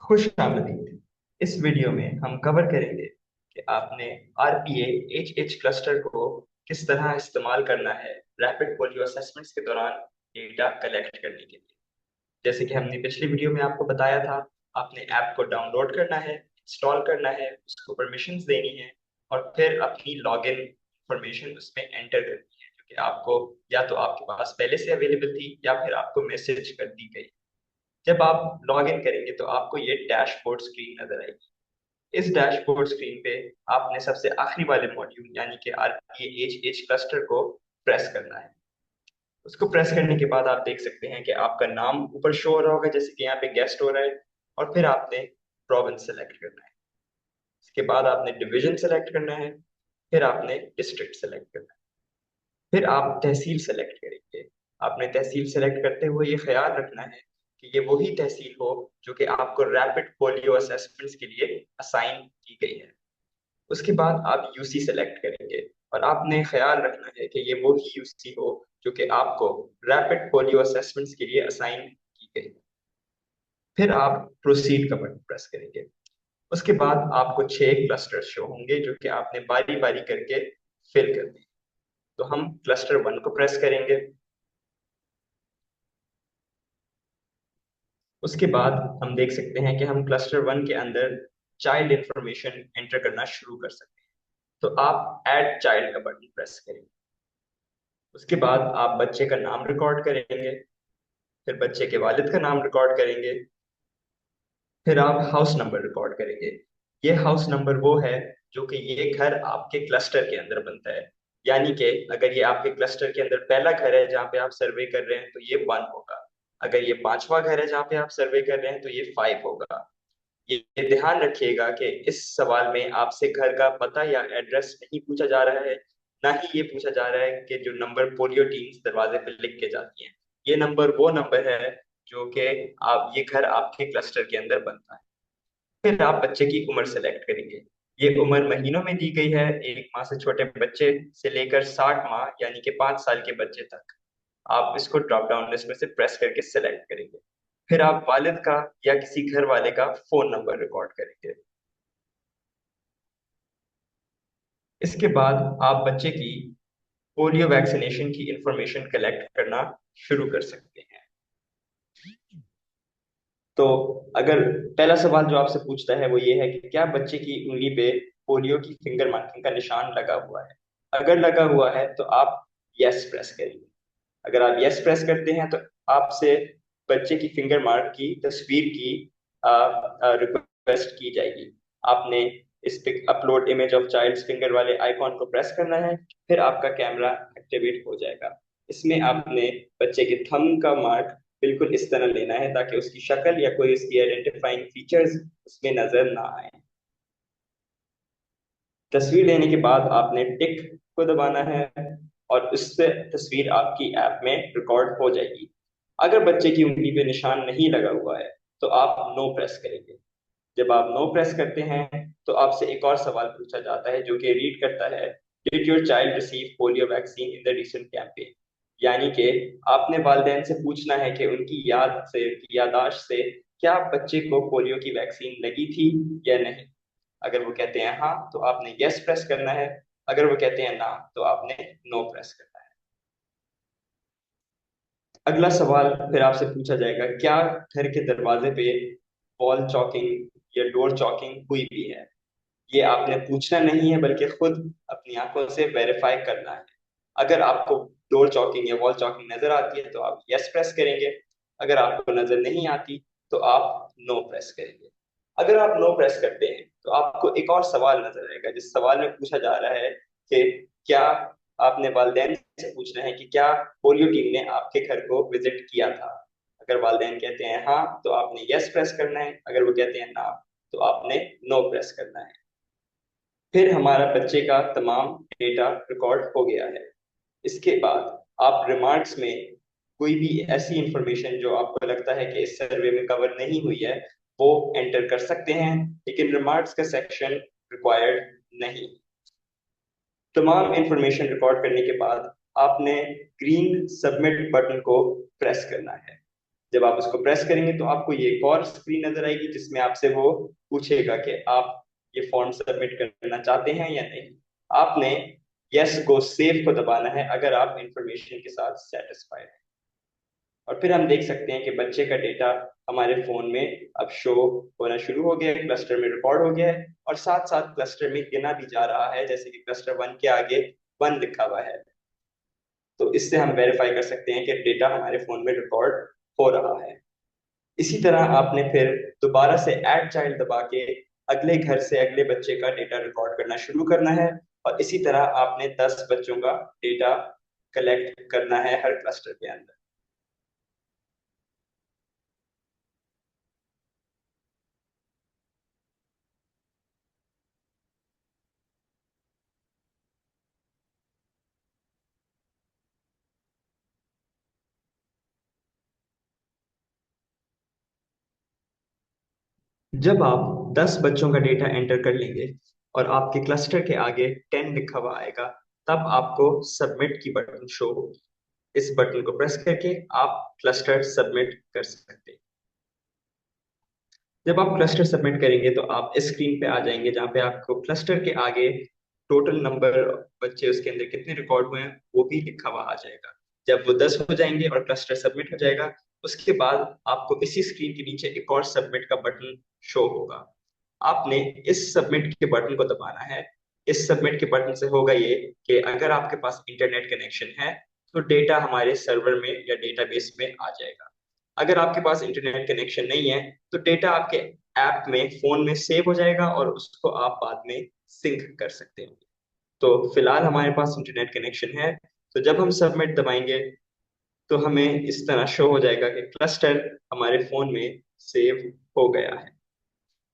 खुश आमदीद। इस वीडियो में हम कवर करेंगे कि आपने आरपीए एच एच क्लस्टर को किस तरह इस्तेमाल करना है रैपिड पोलियो असेसमेंट्स के दौरान डेटा कलेक्ट करने के लिए। जैसे कि हमने पिछली वीडियो में आपको बताया था, आपने ऐप को डाउनलोड करना है, इंस्टॉल करना है, उसको परमिशंस देनी है और फिर अपनी लॉगिन इंफॉर्मेशन उसमें एंटर करनी है, जो कि आपको या तो आपके पास पहले से अवेलेबल थी या फिर आपको मैसेज कर दी गई। जब आप लॉग इन करेंगे तो आपको ये डैशबोर्ड स्क्रीन नजर आएगी। इस डैशबोर्ड स्क्रीन पे आपने सबसे आखिरी वाले मॉड्यूल यानी कि आरपीए एच एच क्लस्टर को प्रेस करना है। उसको प्रेस करने के बाद आप देख सकते हैं कि आपका नाम ऊपर शो हो रहा होगा, जैसे कि यहाँ पे गेस्ट हो रहा है। और फिर आपने प्रोविंस सेलेक्ट करना है। इसके बाद आपने डिवीजन सेलेक्ट करना है। फिर आपने डिस्ट्रिक्ट सेलेक्ट करना है। फिर आप तहसील सेलेक्ट करेंगे। आपने तहसील सेलेक्ट करते हुए ये ख्याल रखना है कि ये वही तहसील हो जो कि आपको रैपिड पोलियो असेसमेंट्स के लिए असाइन की गई है। उसके बाद आप यूसी सेलेक्ट करेंगे और आपने ख्याल रखना है कि ये वही यूसी हो जो कि आपको रैपिड पोलियो असेसमेंट्स के लिए असाइन की गई। फिर आप प्रोसीड का बटन प्रेस करेंगे। उसके बाद आपको 6 क्लस्टर शो होंगे जो कि आपने बारी बारी करके फिल करने हैं। तो हम क्लस्टर 1 को प्रेस करेंगे। उसके बाद हम देख सकते हैं कि हम क्लस्टर 1 के अंदर चाइल्ड इंफॉर्मेशन एंटर करना शुरू कर सकते हैं। तो आप ऐड चाइल्ड का बटन प्रेस करेंगे। उसके बाद आप बच्चे का नाम रिकॉर्ड करेंगे। फिर बच्चे के वालिद का नाम रिकॉर्ड करेंगे। फिर आप हाउस नंबर रिकॉर्ड करेंगे। ये हाउस नंबर वो है जो कि ये घर आपके क्लस्टर के अंदर बनता है। यानी कि अगर ये आपके क्लस्टर के अंदर पहला घर है जहाँ पे आप सर्वे कर रहे हैं तो ये 1 होगा। अगर ये पांचवा घर है जहाँ पे आप सर्वे कर रहे हैं तो ये 5 होगा। ये ध्यान रखिएगा कि इस सवाल में आपसे घर का पता या एड्रेस नहीं पूछा जा रहा है। ना ही ये पूछा जा रहा है कि जो नंबर पोलियो टीम्स दरवाजे पर लिख के जाती हैं। ये नंबर वो नंबर है जो कि आप ये घर आपके क्लस्टर के अंदर बनता है। फिर आप बच्चे की उम्र सेलेक्ट करेंगे। ये उम्र महीनों में दी गई है, 1 माह से छोटे बच्चे से लेकर 60 माह यानी कि 5 साल के बच्चे तक। आप इसको ड्रॉप डाउन लिस्ट में से प्रेस करके सेलेक्ट करेंगे। फिर आप वालिद का या किसी घर वाले का फोन नंबर रिकॉर्ड करेंगे। इसके बाद आप बच्चे की पोलियो वैक्सीनेशन की इंफॉर्मेशन कलेक्ट करना शुरू कर सकते हैं। तो अगर पहला सवाल जो आपसे पूछता है वो ये है कि क्या बच्चे की उंगली पे पोलियो की फिंगर मार्किंग का निशान लगा हुआ है। अगर लगा हुआ है तो आप यस प्रेस करिए। अगर आप यस प्रेस करते हैं तो आपसे बच्चे की फिंगर मार्क की तस्वीर की रिक्वेस्ट की जाएगी। आपने इस पे upload image of child's finger वाले आइकॉन को प्रेस करना है। फिर आपका कैमरा एक्टिवेट हो जाएगा। इसमें आपने बच्चे के थंब का मार्क बिल्कुल इस तरह लेना है ताकि उसकी शक्ल या कोई उसकी आइडेंटिफाइंग फीचर्स उसमें नजर ना आए। तस्वीर लेने के बाद आपने टिक को दबाना है और उससे तस्वीर आपकी ऐप में रिकॉर्ड हो जाएगी। अगर बच्चे की उंगली पे निशान नहीं लगा हुआ है तो आप नो प्रेस करेंगे। जब आप नो प्रेस करते हैं तो आपसे एक और सवाल पूछा जाता है जो कि रीड करता है, did your child receive polio vaccine in the recent campaign. यानी कि आपने वालिदैन से पूछना है कि उनकी याद से, उनकी यादाश्त से क्या बच्चे को पोलियो की वैक्सीन लगी थी या नहीं। अगर वो कहते हैं हाँ तो आपने यस प्रेस करना है। अगर वो कहते हैं ना तो आपने नो प्रेस करना है। अगला सवाल फिर आपसे पूछा जाएगा, क्या घर के दरवाजे पे वॉल चॉकिंग या डोर चॉकिंग हुई भी है। ये आपने पूछना नहीं है बल्कि खुद अपनी आंखों से वेरीफाई करना है। अगर आपको डोर चॉकिंग या वॉल चॉकिंग नजर आती है तो आप यस प्रेस करेंगे। अगर आपको नजर नहीं आती तो आप नो प्रेस करेंगे। अगर आप नो प्रेस करते हैं तो आपको एक और सवाल नजर आएगा जिस सवाल में पूछा जा रहा है कि क्या आपने वालिदैन से पूछना है कि क्या पोलियो टीम ने आपके घर को विजिट किया था। अगर वालिदैन कहते हैं हाँ तो आपने यस प्रेस करना है। अगर वो कहते हैं ना तो आपने नो प्रेस करना है। फिर हमारा बच्चे का तमाम डेटा रिकॉर्ड हो गया है। इसके बाद आप रिमार्क्स में कोई भी ऐसी इंफॉर्मेशन जो आपको लगता है कि इस सर्वे में कवर नहीं हुई है वो एंटर कर सकते हैं, लेकिन रिमार्क्स का सेक्शन रिक्वायर्ड नहीं। तमाम इंफॉर्मेशन रिकॉर्ड करने के बाद आपने ग्रीन सबमिट बटन को प्रेस करना है। जब आप उसको प्रेस करेंगे तो आपको ये एक और स्क्रीन नजर आएगी जिसमें आपसे वो पूछेगा कि आप ये फॉर्म सबमिट करना चाहते हैं या नहीं। आपने यस गो सेव को दबाना है अगर आप इंफॉर्मेशन के साथ सेटिस्फाइड हैं। और फिर हम देख सकते हैं कि बच्चे का डेटा हमारे फोन में अब शो होना शुरू हो गया है, क्लस्टर में रिकॉर्ड हो गया है और साथ साथ क्लस्टर में गिना भी जा रहा है, जैसे कि क्लस्टर 1 के आगे 1 लिखा हुआ है। तो इससे हम वेरीफाई कर सकते हैं कि डेटा हमारे फोन में रिकॉर्ड हो रहा है। इसी तरह आपने फिर दोबारा से ऐड चाइल्ड दबा के अगले घर से अगले बच्चे का डेटा रिकॉर्ड करना शुरू करना है और इसी तरह आपने 10 बच्चों का डेटा कलेक्ट करना है हर क्लस्टर के अंदर। जब आप 10 बच्चों का डेटा एंटर कर लेंगे और आपके क्लस्टर के आगे 10 लिखा हुआ आएगा, तब आपको सबमिट की बटन शो होगी। इस बटन को प्रेस करके आप क्लस्टर सबमिट कर सकते हैं। जब आप क्लस्टर सबमिट करेंगे तो आप इस स्क्रीन पे आ जाएंगे जहाँ पे आपको क्लस्टर के आगे टोटल नंबर बच्चे उसके अंदर कितने रिकॉर्ड हुए हैं वो भी लिखा हुआ आ जाएगा। जब वो 10 हो जाएंगे और क्लस्टर सबमिट हो जाएगा, उसके बाद आपको इसी स्क्रीन के नीचे एक और सबमिट का बटन शो होगा। आपने इस सबमिट के बटन को दबाना है। इस सबमिट के बटन से होगा ये कि अगर आपके पास इंटरनेट कनेक्शन है तो डेटा हमारे सर्वर में या डेटाबेस में आ जाएगा। अगर आपके पास इंटरनेट कनेक्शन नहीं है तो डेटा आपके ऐप में फोन में सेव हो जाएगा और उसको आप बाद में सिंक कर सकते हैं। तो फिलहाल हमारे पास इंटरनेट कनेक्शन है, तो जब हम सबमिट दबाएंगे तो हमें इस तरह शो हो जाएगा कि क्लस्टर हमारे फोन में सेव हो गया है।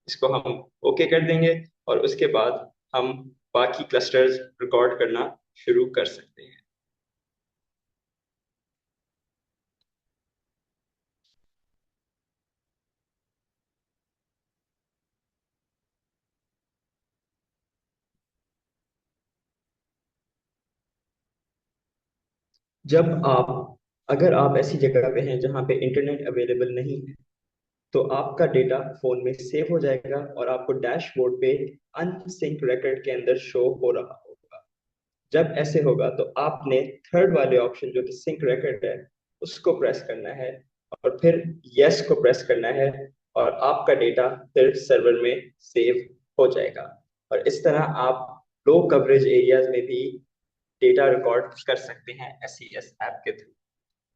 इसको हम ओके कर देंगे और उसके बाद हम बाकी क्लस्टर्स रिकॉर्ड करना शुरू कर सकते हैं। जब आप अगर आप ऐसी जगह पे हैं जहाँ पे इंटरनेट अवेलेबल नहीं है तो आपका डेटा फोन में सेव हो जाएगा और आपको डैशबोर्ड पे अनसिंक रिकॉर्ड के अंदर शो हो रहा होगा। जब ऐसे होगा तो आपने थर्ड वाले ऑप्शन जो कि सिंक रिकॉर्ड है उसको प्रेस करना है और फिर यस को प्रेस करना है और आपका डेटा फिर सर्वर में सेव हो जाएगा। और इस तरह आप लो कवरेज एरियाज में भी डेटा रिकॉर्ड कर सकते हैं एसईएस ऐप के थ्रू।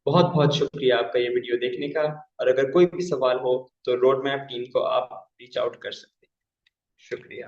बहुत बहुत शुक्रिया आपका ये वीडियो देखने का। और अगर कोई भी सवाल हो तो रोड मैप टीम को आप रीच आउट कर सकते हैं। शुक्रिया।